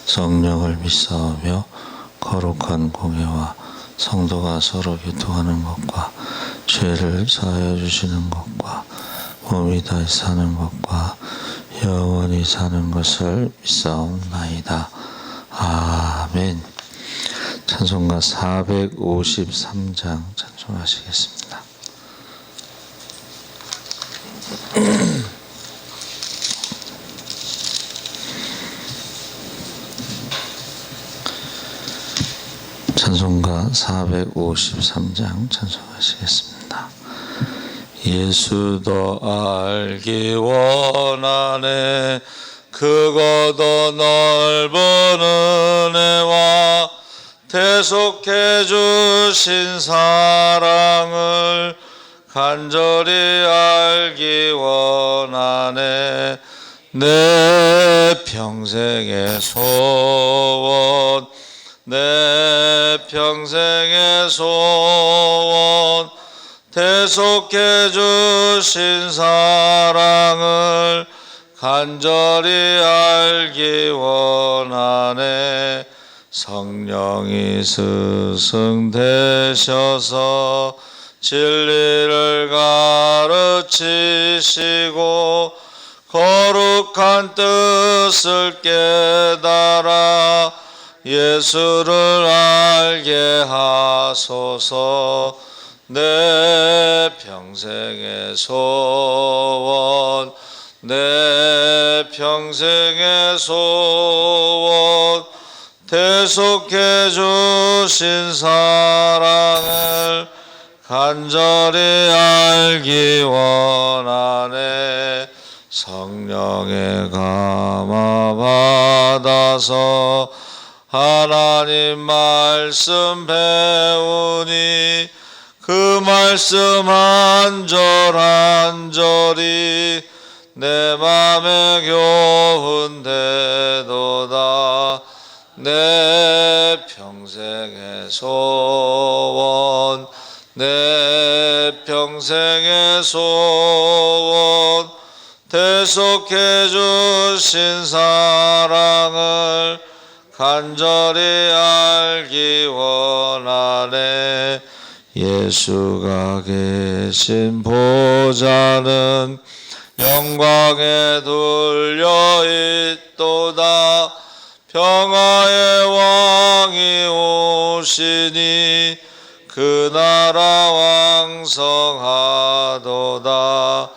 성령을 믿사오며 거룩한 공예와 성도가 서로 교통하는 것과 죄를 사하여 주시는 것과 몸이 다시 사는 것과 영원히 사는 것을 믿사옵나이다. 아멘. 찬송가 453장 찬송하시겠습니다. 찬송가 453장 찬송하시겠습니다. 예수 더 알기 원하네. 크고도 넓은 은혜와 대속해 주신 사랑을 간절히 알기 원하네. 내 평생의 소원, 내 평생의 소원, 대속해 주신 사랑을 간절히 알기 원하네. 성령이 스승 되셔서 진리를 가르치시고 거룩한 뜻을 깨달아 예수를 알게 하소서. 내 평생의 소원, 내 평생의 소원, 대속해 주신 사랑을 간절히 알기 원하네. 성령의 감화 받아서 하나님 말씀 배우니 그 말씀 한 절 한 절이 내 맘에 교훈되도다. 내 평생의 소원, 내 평생의 소원, 대속해 주신 사랑을 간절히 알기 원하네. 예수가 계신 보좌는 영광에 둘려 있도다. 평화의 왕이 오시니 그 나라 왕성하도다.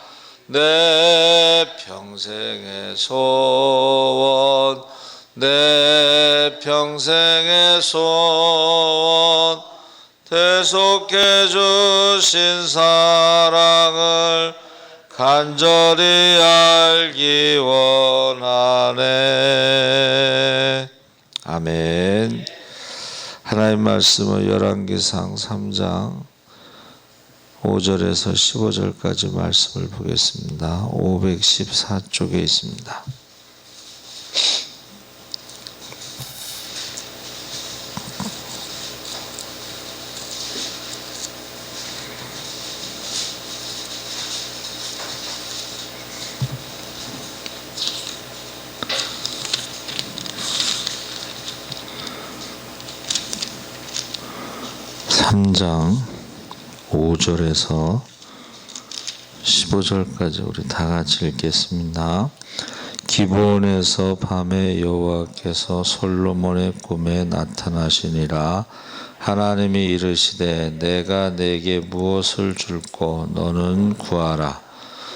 내 평생의 소원, 내 평생의 소원, 대속해 주신 사랑을 간절히 알기 원하네. 아멘. 하나님 말씀은 열왕기상 3장 5절에서 15절까지 말씀을 보겠습니다. 514쪽에 있습니다. (3장) 5절에서 15절까지 우리 다 같이 읽겠습니다. 기브온에서 밤에 여호와께서 솔로몬의 꿈에 나타나시니라. 하나님이 이르시되 내가 내게 무엇을 줄꼬 너는 구하라.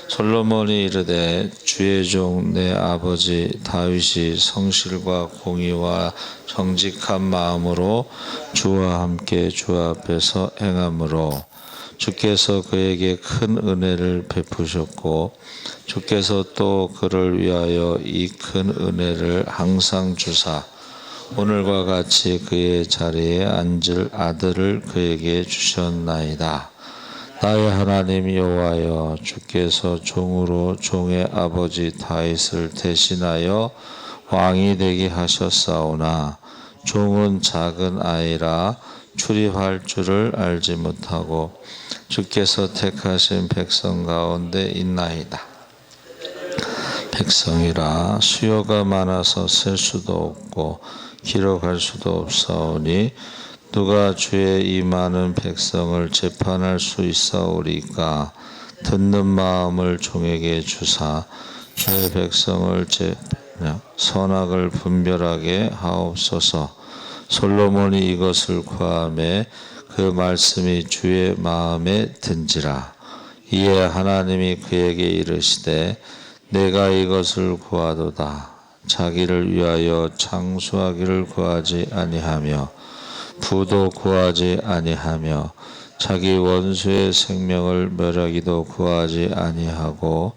솔로몬이 이르되 주의 종 내 아버지 다윗이 성실과 공의와 정직한 마음으로 주와 함께 주 앞에서 행함으로 주께서 그에게 큰 은혜를 베푸셨고 주께서 또 그를 위하여 이 큰 은혜를 항상 주사 오늘과 같이 그의 자리에 앉을 아들을 그에게 주셨나이다. 나의 하나님 여호와여, 주께서 종으로 종의 아버지 다윗을 대신하여 왕이 되게 하셨사오나 종은 작은 아이라 출입할 줄을 알지 못하고 주께서 택하신 백성 가운데 있나이다. 백성이라 수요가 많아서 셀 수도 없고 기록할 수도 없사오니 누가 주의 이 많은 백성을 재판할 수 있사오리까. 듣는 마음을 종에게 주사 주의 백성을 선악을 분별하게 하옵소서. 솔로몬이 이것을 구하매 그 말씀이 주의 마음에 든지라. 이에 하나님이 그에게 이르시되 내가 이것을 구하도다. 자기를 위하여 장수하기를 구하지 아니하며 부도 구하지 아니하며 자기 원수의 생명을 멸하기도 구하지 아니하고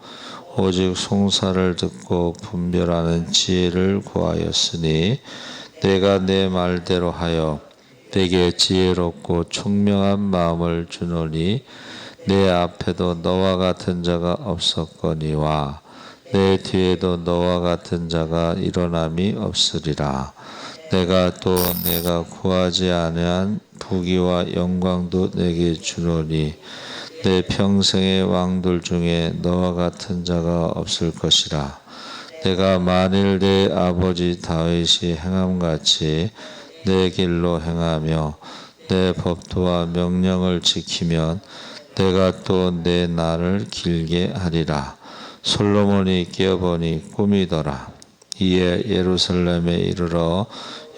오직 송사를 듣고 분별하는 지혜를 구하였으니 내가 내 말대로 하여 내게 지혜롭고 총명한 마음을 주노니 내 앞에도 너와 같은 자가 없었거니와 내 뒤에도 너와 같은 자가 일어남이 없으리라. 내가 구하지 아니한 부귀와 영광도 내게 주노니 내 평생의 왕들 중에 너와 같은 자가 없을 것이라. 내가 만일 내 아버지 다윗이 행함같이 내 길로 행하며 내 법도와 명령을 지키면 내가 또 내 날을 길게 하리라. 솔로몬이 깨어보니 꿈이더라. 이에 예루살렘에 이르러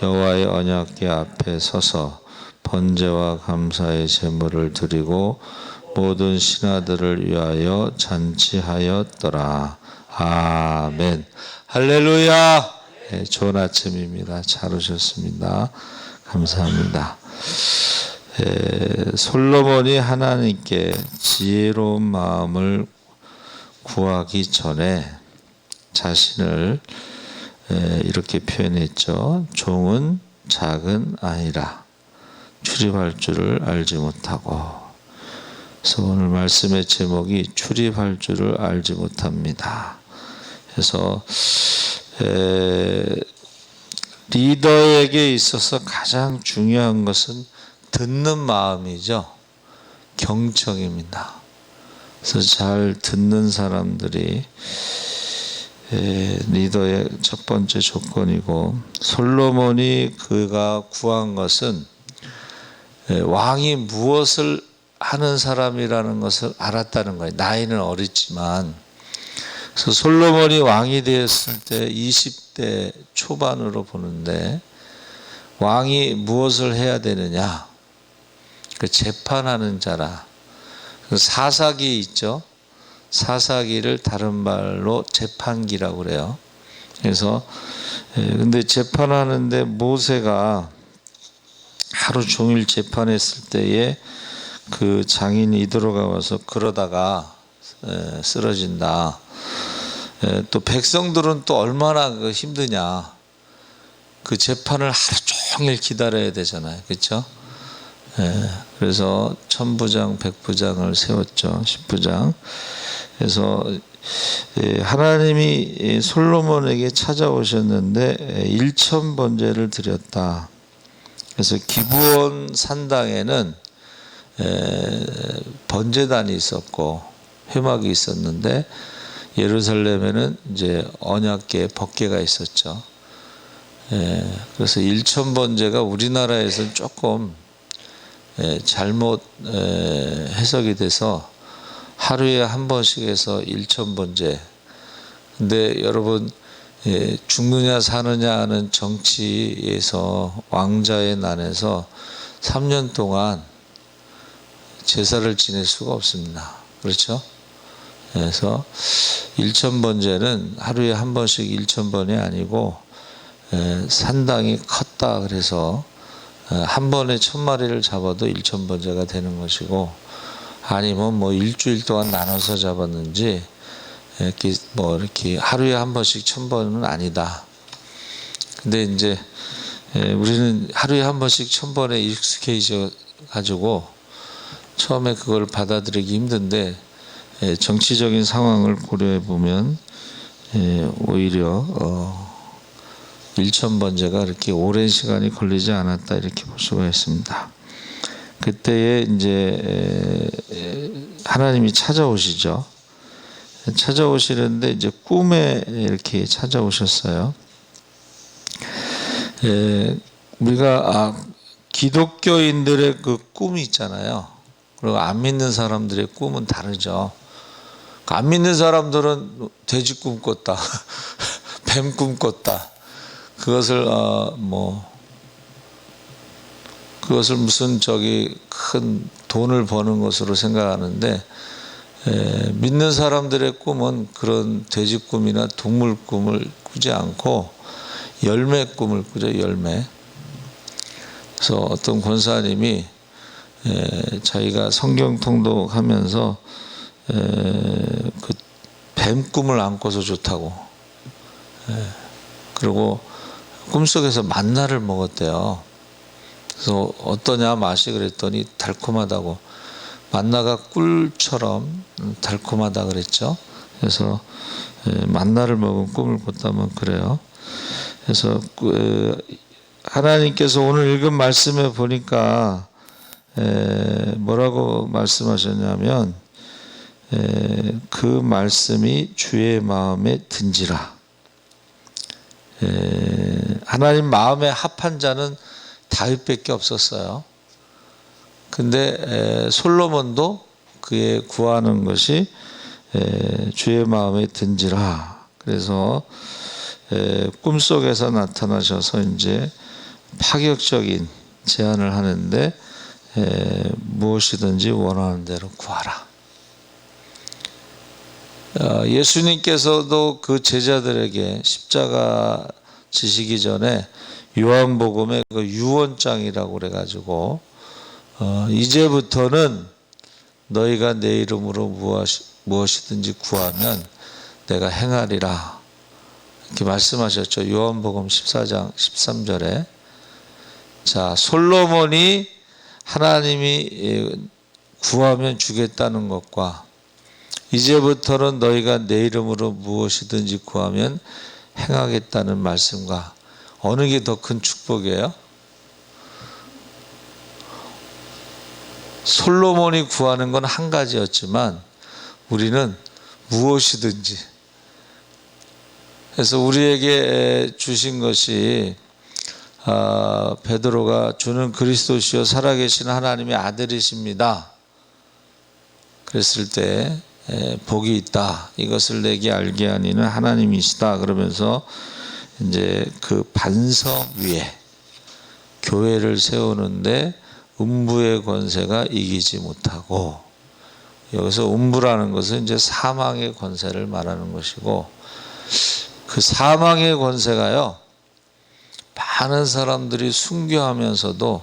여호와의 언약궤 앞에 서서 번제와 감사의 제물을 드리고 모든 신하들을 위하여 잔치하였더라. 아멘. 할렐루야. 네, 좋은 아침입니다. 잘 오셨습니다. 감사합니다. 솔로몬이 하나님께 지혜로운 마음을 구하기 전에 자신을 이렇게 표현했죠. 종은 작은 아이라 출입할 줄을 알지 못하고. 그래서 오늘 말씀의 제목이 출입할 줄을 알지 못합니다. 그래서 리더에게 있어서 가장 중요한 것은 듣는 마음이죠. 경청입니다. 그래서 잘 듣는 사람들이 리더의 첫 번째 조건이고, 솔로몬이 그가 구한 것은 왕이 무엇을 하는 사람이라는 것을 알았다는 거예요. 나이는 어렸지만. 그래서 솔로몬이 왕이 되었을 때 20대 초반으로 보는데, 왕이 무엇을 해야 되느냐? 그 재판하는 자라. 그 사사기 있죠. 사사기를 다른 말로 재판기라고 그래요. 그래서 근데 재판하는데 모세가 하루 종일 재판했을 때에 그 장인이 들어가 와서 그러다가 쓰러진다. 또 백성들은 또 얼마나 힘드냐. 그 재판을 하루 종일 기다려야 되잖아요. 그렇죠? 그래서 천부장, 백부장을 세웠죠. 10부장. 그래서 하나님이 솔로몬에게 찾아오셨는데 1천 번제를 드렸다. 그래서 기브온 산당에는 번제단이 있었고 회막이 있었는데, 예루살렘에는 이제 언약궤 법궤가 있었죠. 그래서 1천 번제가 우리나라에서는 조금 잘못 해석이 돼서 하루에 한 번씩 해서 1천 번제. 근데 여러분, 죽느냐 사느냐 하는 정치에서 왕자의 난에서 3년 동안 제사를 지낼 수가 없습니다. 그렇죠? 그래서 1천 번제는 하루에 한 번씩 1천 번이 아니고 산당이 컸다 그래서 한 번에 1,000마리를 잡아도 1천 번제가 되는 것이고, 아니면 뭐 일주일 동안 나눠서 잡았는지 이렇게 하루에 한 번씩 1,000번은 아니다. 근데 이제 우리는 하루에 한 번씩 1,000번에 익숙해져 가지고 처음에 그걸 받아들이기 힘든데, 정치적인 상황을 고려해 보면 오히려 1천 번제가 그렇게 오랜 시간이 걸리지 않았다, 이렇게 볼 수가 있습니다. 그때에 이제 하나님이 찾아오시죠. 찾아오시는데 이제 꿈에 이렇게 찾아오셨어요. 우리가 기독교인들의 그 꿈이 있잖아요. 그리고 안 믿는 사람들의 꿈은 다르죠. 안 믿는 사람들은 돼지 꿈 꿨다, 뱀 꿈 꿨다. 그것을 그것을 무슨 큰 돈을 버는 것으로 생각하는데, 믿는 사람들의 꿈은 그런 돼지 꿈이나 동물 꿈을 꾸지 않고 열매 꿈을 꾸죠. 열매. 그래서 어떤 권사님이 자기가 성경 통독하면서 그 뱀 꿈을 안 꿔서 좋다고. 그리고 꿈속에서 만나를 먹었대요. 그래서 어떠냐 맛이 그랬더니 달콤하다고. 만나가 꿀처럼 달콤하다 그랬죠. 그래서 만나를 먹은 꿈을 꿨다면 그래요. 그래서 하나님께서 오늘 읽은 말씀에 보니까 뭐라고 말씀하셨냐면, 그 말씀이 주의 마음에 든지라. 하나님 마음에 합한 자는 다윗밖에 없었어요. 근데 솔로몬도 그의 구하는 것이 주의 마음에 든지라. 그래서 꿈속에서 나타나셔서 이제 파격적인 제안을 하는데, 무엇이든지 원하는 대로 구하라. 예수님께서도 그 제자들에게 십자가 지시기 전에 요한복음에 그 유언장이라고 그래가지고, 이제부터는 너희가 내 이름으로 무엇이든지 구하면 내가 행하리라, 이렇게 말씀하셨죠. 요한복음 14장 13절에. 자, 솔로몬이 하나님이 구하면 주겠다는 것과 이제부터는 너희가 내 이름으로 무엇이든지 구하면 행하겠다는 말씀과 어느 게 더 큰 축복이에요? 솔로몬이 구하는 건 한 가지였지만 우리는 무엇이든지. 그래서 우리에게 주신 것이, 베드로가 주는 그리스도시요 살아계신 하나님의 아들이십니다 그랬을 때 복이 있다. 이것을 내게 알게 하니는 하나님이시다. 그러면서 이제 그 반석 위에 교회를 세우는데 음부의 권세가 이기지 못하고, 여기서 음부라는 것은 이제 사망의 권세를 말하는 것이고, 그 사망의 권세가요, 많은 사람들이 순교하면서도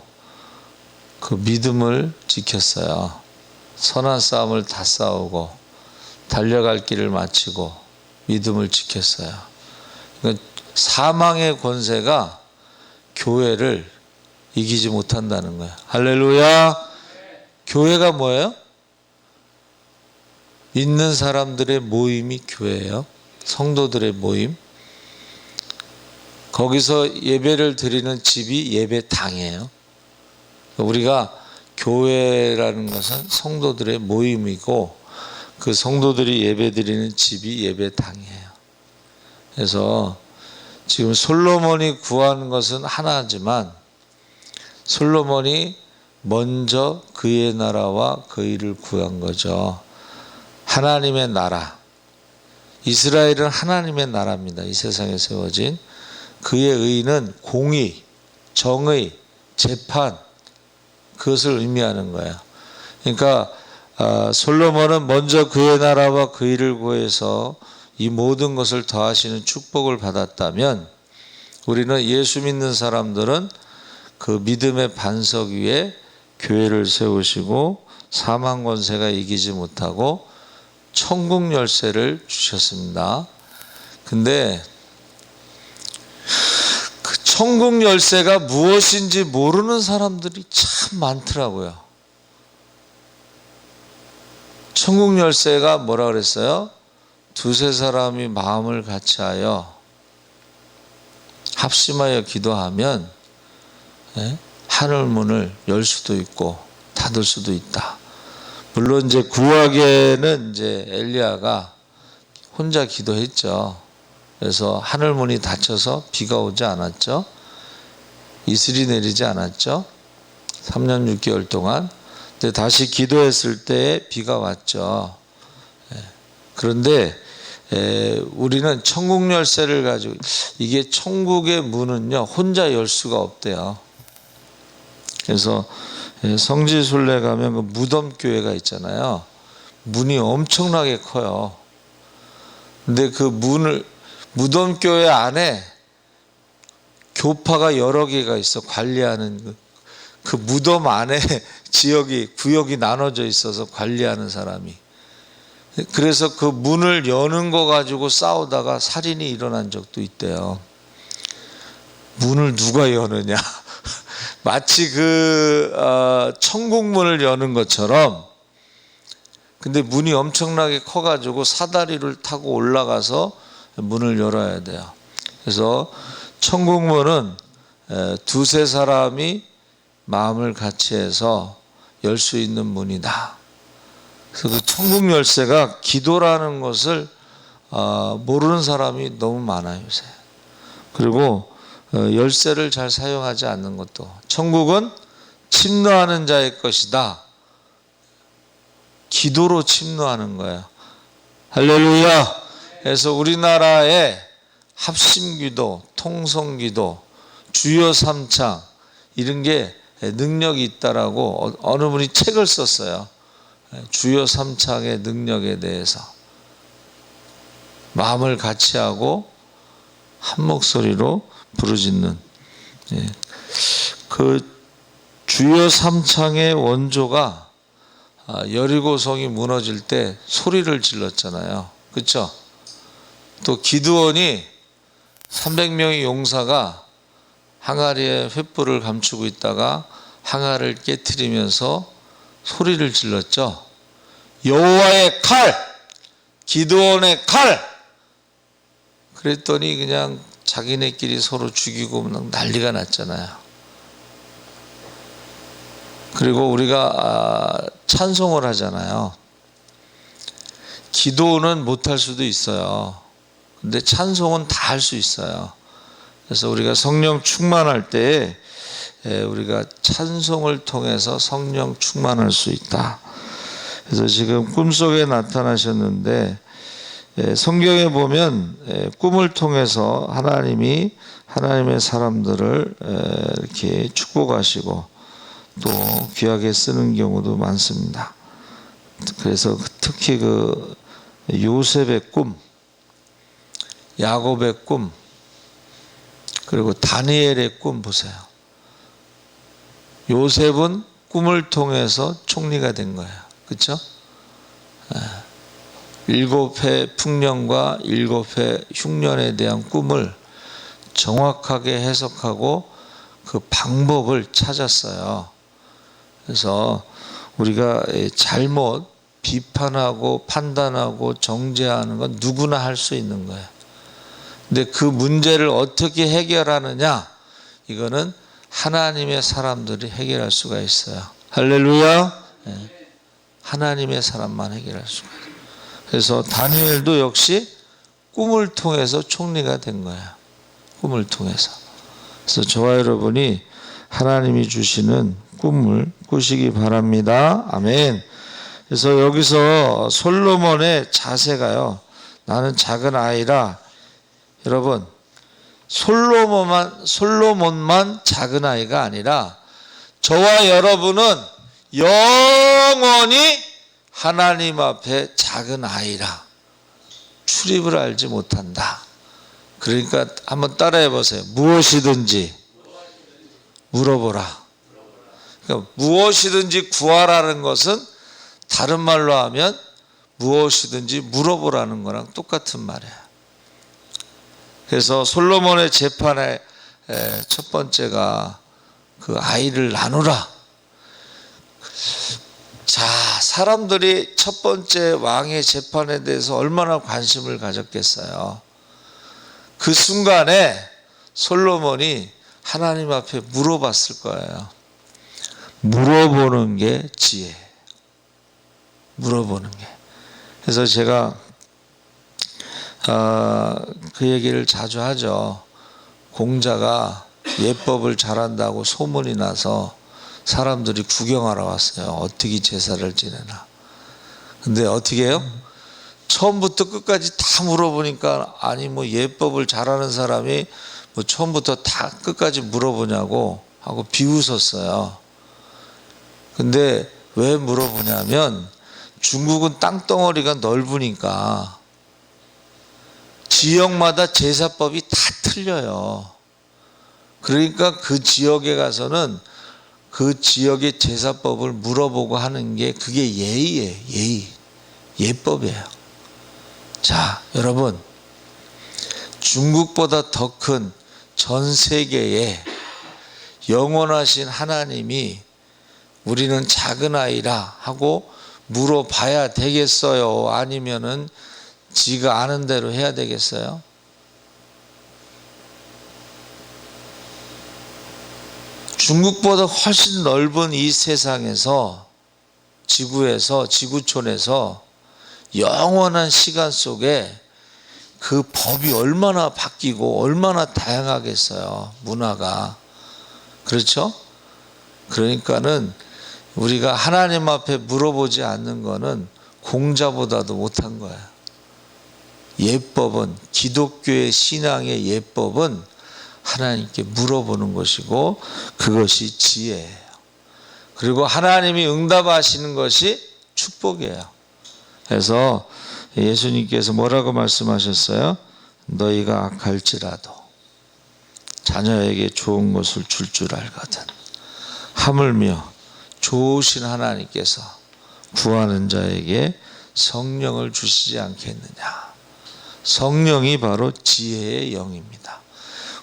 그 믿음을 지켰어요. 선한 싸움을 다 싸우고 달려갈 길을 마치고 믿음을 지켰어요. 그러니까 사망의 권세가 교회를 이기지 못한다는 거예요. 할렐루야. 교회가 뭐예요? 믿는 사람들의 모임이 교회예요. 성도들의 모임. 거기서 예배를 드리는 집이 예배당이에요. 우리가 교회라는 것은 성도들의 모임이고, 그 성도들이 예배 드리는 집이 예배당이에요. 그래서 지금 솔로몬이 구한 것은 하나지만, 솔로몬이 먼저 그의 나라와 그 일을 구한 거죠. 하나님의 나라. 이스라엘은 하나님의 나라입니다. 이 세상에 세워진. 그의 의는 공의, 정의, 재판, 그것을 의미하는 거예요. 그러니까 솔로몬은 먼저 그의 나라와 그 일을 구해서 이 모든 것을 더하시는 축복을 받았다면, 우리는 예수 믿는 사람들은 그 믿음의 반석 위에 교회를 세우시고 사망 권세가 이기지 못하고 천국 열쇠를 주셨습니다. 근데 그 천국 열쇠가 무엇인지 모르는 사람들이 참 많더라고요. 천국 열쇠가 뭐라 그랬어요? 두세 사람이 마음을 같이하여 합심하여 기도하면 하늘 문을 열 수도 있고 닫을 수도 있다. 물론 이제 구하기에는 이제 엘리야가 혼자 기도했죠. 그래서 하늘 문이 닫혀서 비가 오지 않았죠. 이슬이 내리지 않았죠. 3년 6개월 동안. 근데 다시 기도했을 때 비가 왔죠. 그런데 우리는 천국 열쇠를 가지고, 이게 천국의 문은요 혼자 열 수가 없대요. 그래서 성지순례 가면 그 무덤교회가 있잖아요. 문이 엄청나게 커요. 근데 그 무덤교회 안에 교파가 여러 개가 있어. 관리하는 그 무덤 안에 구역이 나눠져 있어서 관리하는 사람이. 그래서 그 문을 여는 거 가지고 싸우다가 살인이 일어난 적도 있대요. 문을 누가 여느냐. 마치 천국 문을 여는 것처럼. 근데 문이 엄청나게 커가지고 사다리를 타고 올라가서 문을 열어야 돼요. 그래서 천국 문은 두세 사람이 마음을 같이 해서 열 수 있는 문이다. 그래서 그 천국 열쇠가 기도라는 것을 모르는 사람이 너무 많아요, 요새. 그리고 열쇠를 잘 사용하지 않는 것도. 천국은 침노하는 자의 것이다. 기도로 침노하는 거예요. 할렐루야. 그래서 우리나라의 합심기도, 통성기도, 주여 삼창 이런 게 능력이 있다라고 어느 분이 책을 썼어요. 주여 삼창의 능력에 대해서. 마음을 같이 하고 한 목소리로 부르짖는. 그 주여 삼창의 원조가 여리고성이 무너질 때 소리를 질렀잖아요. 그렇죠? 또 기드온이 300명의 용사가 항아리에 횃불을 감추고 있다가 항아리를 깨트리면서 소리를 질렀죠. 여호와의 칼, 기드온의 칼. 그랬더니 그냥 자기네끼리 서로 죽이고 난리가 났잖아요. 그리고 우리가 찬송을 하잖아요. 기도는 못할 수도 있어요. 근데 찬송은 다 할 수 있어요. 그래서 우리가 성령 충만할 때 우리가 찬송을 통해서 성령 충만할 수 있다. 그래서 지금 꿈속에 나타나셨는데 성경에 보면 꿈을 통해서 하나님이 하나님의 사람들을 이렇게 축복하시고 또 귀하게 쓰는 경우도 많습니다. 그래서 특히 그 요셉의 꿈, 야곱의 꿈, 그리고 다니엘의 꿈 보세요. 요셉은 꿈을 통해서 총리가 된 거예요. 그렇죠? 7해 풍년과 7해 흉년에 대한 꿈을 정확하게 해석하고 그 방법을 찾았어요. 그래서 우리가 잘못 비판하고 판단하고 정죄하는 건 누구나 할 수 있는 거예요. 근데 그 문제를 어떻게 해결하느냐, 이거는 하나님의 사람들이 해결할 수가 있어요. 할렐루야. 하나님의 사람만 해결할 수가 있어요. 그래서 다니엘도 역시 꿈을 통해서 총리가 된 거예요. 꿈을 통해서. 그래서 저와 여러분이 하나님이 주시는 꿈을 꾸시기 바랍니다. 아멘. 그래서 여기서 솔로몬의 자세가요, 나는 작은 아이라. 여러분, 솔로몬만 작은 아이가 아니라 저와 여러분은 영원히 하나님 앞에 작은 아이라. 출입을 알지 못한다. 그러니까 한번 따라해 보세요. 무엇이든지 물어보라. 그러니까 무엇이든지 구하라는 것은 다른 말로 하면 무엇이든지 물어보라는 거랑 똑같은 말이에요. 그래서 솔로몬의 재판의 첫 번째가 그 아이를 나누라. 자, 사람들이 첫 번째 왕의 재판에 대해서 얼마나 관심을 가졌겠어요. 그 순간에 솔로몬이 하나님 앞에 물어봤을 거예요. 물어보는 게 지혜. 물어보는 게. 그래서 제가 그 얘기를 자주 하죠. 공자가 예법을 잘한다고 소문이 나서 사람들이 구경하러 왔어요. 어떻게 제사를 지내나. 근데 어떻게 해요? 처음부터 끝까지 다 물어보니까 아니 뭐 예법을 잘하는 사람이 뭐 처음부터 다 끝까지 물어보냐고 하고 비웃었어요. 근데 왜 물어보냐면 중국은 땅덩어리가 넓으니까 지역마다 제사법이 다 틀려요. 그러니까 그 지역에 가서는 그 지역의 제사법을 물어보고 하는 게 그게 예의예요. 예의. 예법이에요. 자, 여러분, 중국보다 더 큰 전 세계에 영원하신 하나님이 우리는 작은 아이라 하고 물어봐야 되겠어요? 아니면은 지가 아는 대로 해야 되겠어요? 중국보다 훨씬 넓은 이 세상에서, 지구에서, 지구촌에서 영원한 시간 속에 그 법이 얼마나 바뀌고 얼마나 다양하겠어요. 문화가. 그렇죠? 그러니까는 우리가 하나님 앞에 물어보지 않는 거는 공자보다도 못한 거예요. 예법은, 기독교의 신앙의 예법은 하나님께 물어보는 것이고 그것이 지혜예요. 그리고 하나님이 응답하시는 것이 축복이에요. 그래서 예수님께서 뭐라고 말씀하셨어요? 너희가 악할지라도 자녀에게 좋은 것을 줄 줄 알거든. 하물며 좋으신 하나님께서 구하는 자에게 성령을 주시지 않겠느냐. 성령이 바로 지혜의 영입니다.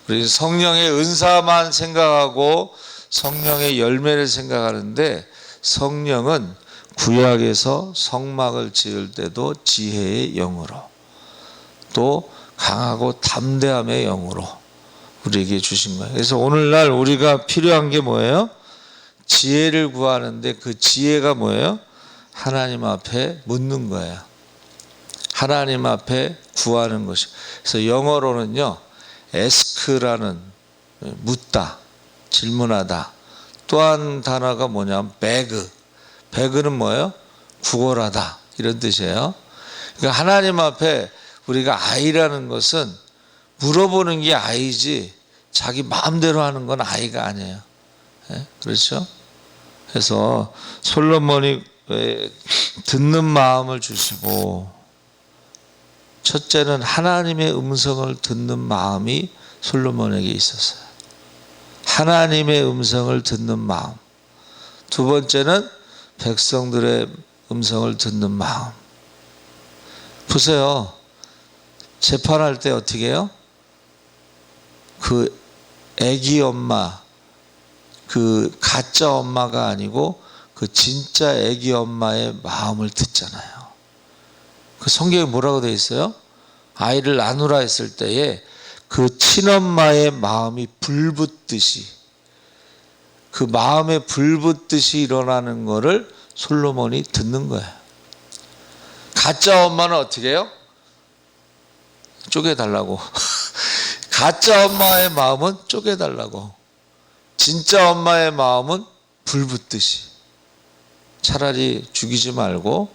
우리 성령의 은사만 생각하고 성령의 열매를 생각하는데 성령은 구약에서 성막을 지을 때도 지혜의 영으로 또 강하고 담대함의 영으로 우리에게 주신 거예요. 그래서 오늘날 우리가 필요한 게 뭐예요? 지혜를 구하는데 그 지혜가 뭐예요? 하나님 앞에 묻는 거예요. 하나님 앞에 구하는 것이. 그래서 영어로는요, ask라는 묻다, 질문하다. 또 한 단어가 뭐냐면 beg. beg는 뭐예요? 구걸하다. 이런 뜻이에요. 그러니까 하나님 앞에 우리가 아이라는 것은 물어보는 게 아이지 자기 마음대로 하는 건 아이가 아니에요. 네? 그렇죠? 그래서 솔로몬이 듣는 마음을 주시고 첫째는 하나님의 음성을 듣는 마음이 솔로몬에게 있었어요. 하나님의 음성을 듣는 마음. 두 번째는 백성들의 음성을 듣는 마음. 보세요. 재판할 때 어떻게 해요? 그 애기 엄마, 그 가짜 엄마가 아니고 그 진짜 애기 엄마의 마음을 듣잖아요. 그 성경에 뭐라고 되어 있어요? 아이를 낳으라 했을 때에 그 친엄마의 마음이 불붙듯이, 그 마음에 불붙듯이 일어나는 거를 솔로몬이 듣는 거예요. 가짜 엄마는 어떻게 해요? 쪼개달라고. 가짜 엄마의 마음은 쪼개달라고. 진짜 엄마의 마음은 불붙듯이. 차라리 죽이지 말고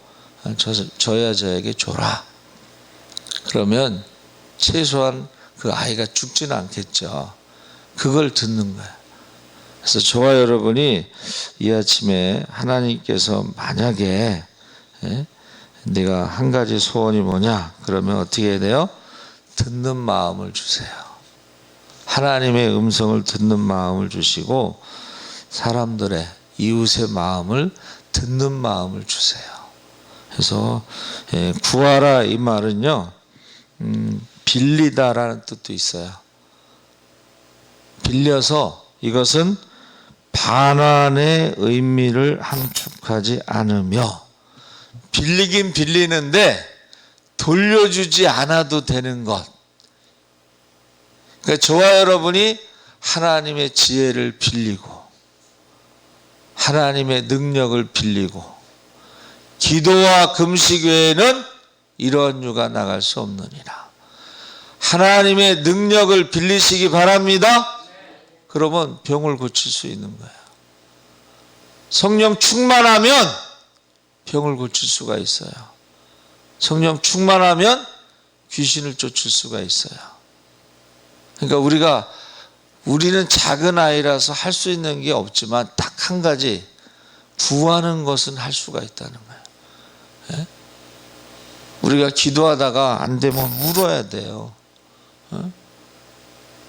저야 저에게 줘라. 그러면 최소한 그 아이가 죽지는 않겠죠. 그걸 듣는 거예요. 그래서 저와 여러분이 이 아침에 하나님께서 만약에 내가 한 가지 소원이 뭐냐? 그러면 어떻게 해야 돼요? 듣는 마음을 주세요. 하나님의 음성을 듣는 마음을 주시고 사람들의, 이웃의 마음을 듣는 마음을 주세요. 그래서 구하라 이 말은요, 빌리다라는 뜻도 있어요. 빌려서 이것은 반환의 의미를 함축하지 않으며, 빌리긴 빌리는데 돌려주지 않아도 되는 것. 그러니까 저와 여러분이 하나님의 지혜를 빌리고 하나님의 능력을 빌리고 기도와 금식 외에는 이러한 유가 나갈 수 없느니라. 하나님의 능력을 빌리시기 바랍니다. 그러면 병을 고칠 수 있는 거예요. 성령 충만하면 병을 고칠 수가 있어요. 성령 충만하면 귀신을 쫓을 수가 있어요. 그러니까 우리는 작은 아이라서 할 수 있는 게 없지만 딱 한 가지, 구하는 것은 할 수가 있다는 거예요. 예? 우리가 기도하다가 안 되면 울어야 돼요.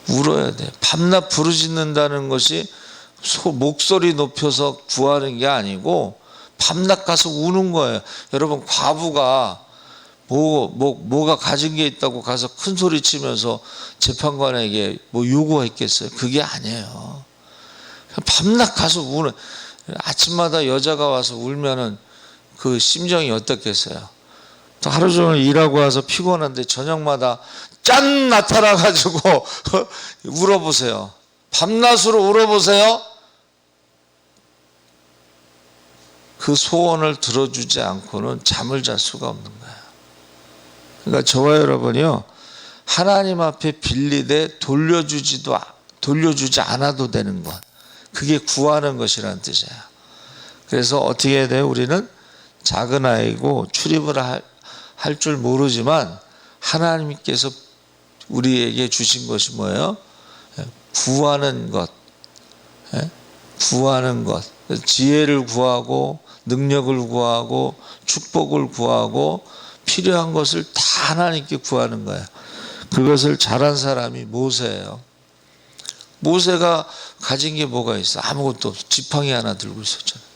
울어야 돼. 밤낮 부르짖는다는 것이 목소리 높여서 구하는 게 아니고 밤낮 가서 우는 거예요. 여러분, 과부가 뭐가 가진 게 있다고 가서 큰 소리 치면서 재판관에게 뭐 요구했겠어요? 그게 아니에요. 밤낮 가서 우는, 아침마다 여자가 와서 울면은 그 심정이 어떻겠어요? 또 하루 종일 일하고 와서 피곤한데 저녁마다 짠 나타나가지고 울어보세요. 밤낮으로 울어보세요. 그 소원을 들어주지 않고는 잠을 잘 수가 없는 거예요. 그러니까 저와 여러분이요, 하나님 앞에 빌리되 돌려주지 않아도 되는 것, 그게 구하는 것이라는 뜻이에요. 그래서 어떻게 해야 돼요? 우리는 작은 아이고 출입을 할 줄 모르지만 하나님께서 우리에게 주신 것이 뭐예요? 구하는 것, 구하는 것, 지혜를 구하고 능력을 구하고 축복을 구하고 필요한 것을 다 하나님께 구하는 거예요. 그것을 잘한 사람이 모세예요. 모세가 가진 게 뭐가 있어? 아무것도 없어. 지팡이 하나 들고 있었잖아요.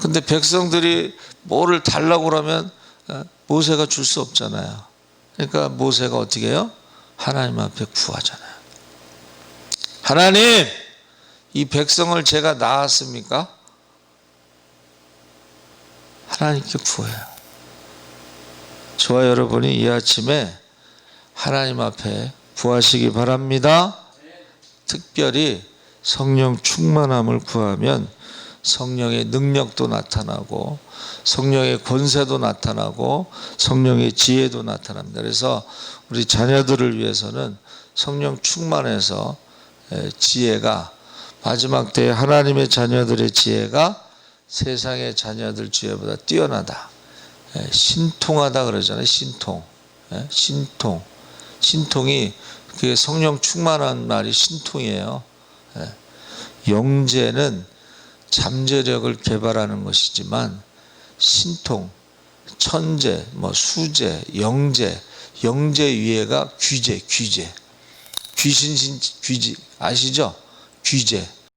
근데 백성들이 뭐를 달라고 그러면 모세가 줄 수 없잖아요. 그러니까 모세가 어떻게 해요? 하나님 앞에 구하잖아요. 하나님, 이 백성을 제가 낳았습니까? 하나님께 구해요. 저와 여러분이 이 아침에 하나님 앞에 구하시기 바랍니다. 특별히 성령 충만함을 구하면 성령의 능력도 나타나고 성령의 권세도 나타나고 성령의 지혜도 나타납니다. 그래서 우리 자녀들을 위해서는 성령 충만해서 지혜가, 마지막 때에 하나님의 자녀들의 지혜가 세상의 자녀들 지혜보다 뛰어나다. 신통하다 그러잖아요. 신통이 그게 성령 충만한 말이 신통이에요. 영재는 잠재력을 개발하는 것이지만 신통, 천재, 수재, 영재 위에가 귀재, 귀신 귀재 아시죠? 귀재.